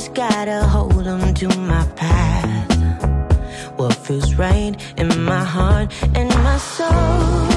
just gotta hold on to my path. What feels right in my heart and my soul.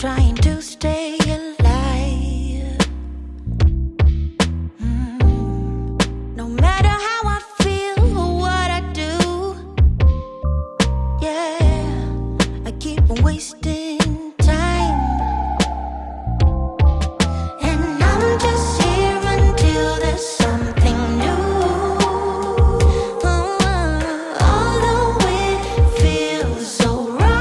Trying to stay alive. No matter how I feel or what I do, yeah, I keep on wasting time. And I'm just here until there's something new. Although it feels so right.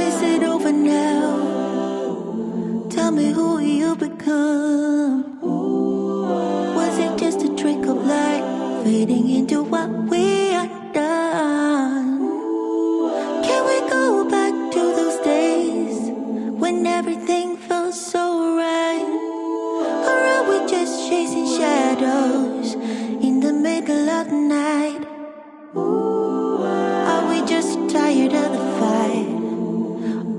Is it over now? Tell me who you become. Was it just a trick of light, fading into what we are done? Can we go back to those days when everything felt so right? Or are we just chasing shadows in the middle of the night? Are we just tired of the fight,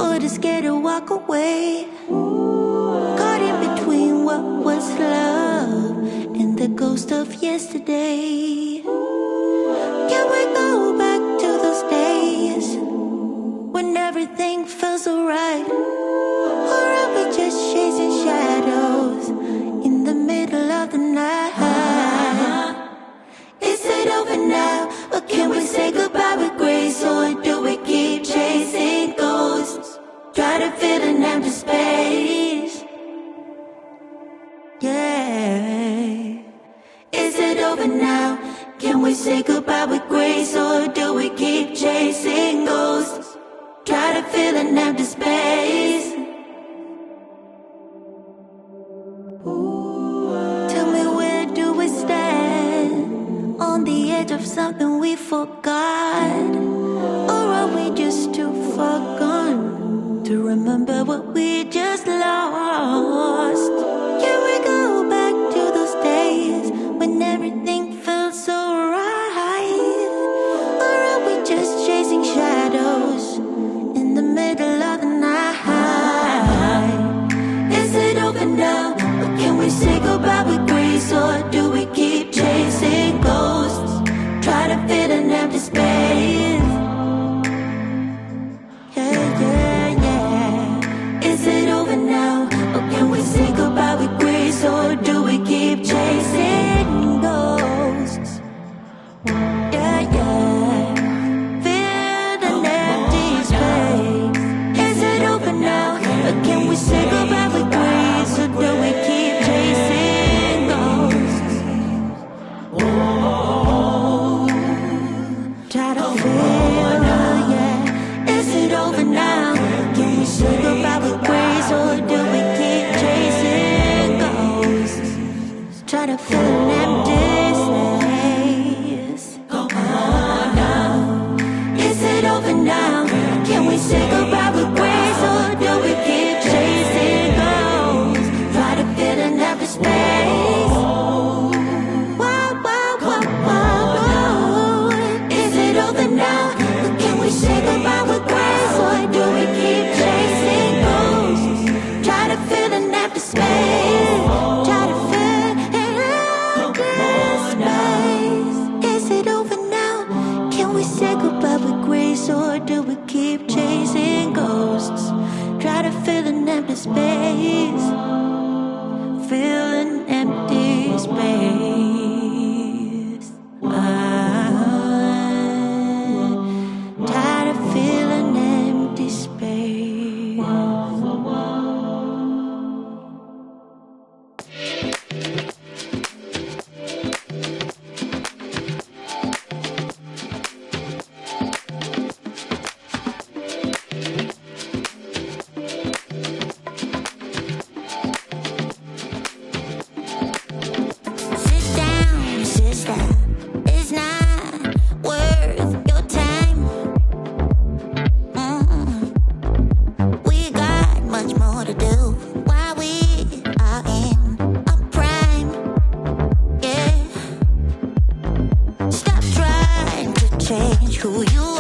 or just scared to walk away? Caught in between what was love and the ghost of yesterday. Can we go back to those days when everything felt so right? Or are we just chasing shadows in the middle of the night? Is it over now, or can we say goodbye with grace? Or do we keep chasing ghosts, try to fill an empty space? Yeah. Is it over now? Can we say goodbye with grace? Or do we keep chasing ghosts, try to fill an empty space? Tell me, where do we stand? On the edge of something we forgot? Or are we just too far gone to remember what we just lost? Can we go back to those days when everything felt so right? Or are we just chasing shadows in the middle of the night? Is it over now, or can we say goodbye with grace? Or do we keep chasing ghosts, try to fill an empty space? Yeah, yeah, yeah. Is it over now, or can we say goodbye with grace? Or do we keep chasing ghosts? Yeah, yeah. Fill an empty space. Is it over now, or can we say goodbye with grace? Or do we keep chasing ghosts? Try to feel, yeah. Is it over now? Can we say goodbye with grace? Or do we keep chasing ghosts, try to fill an empty space? Come on now. Is it over now? Can we say goodbye with grace? Or do we keep chasing ghosts, try to fill an empty space? Whoa, whoa, whoa, whoa, whoa. Is it over now? Can we say goodbye with grace? Or do we keep chasing ghosts, try to fill an empty space? Try to fill an empty space. Is it over now? Can we say goodbye with grace? Or do we keep chasing ghosts, try to fill an empty space? Fill an empty space. Try to fill an empty space. Sit down, sister. It's not worth your time. We got much more to do while we are in our prime. Yeah. Stop trying to change who you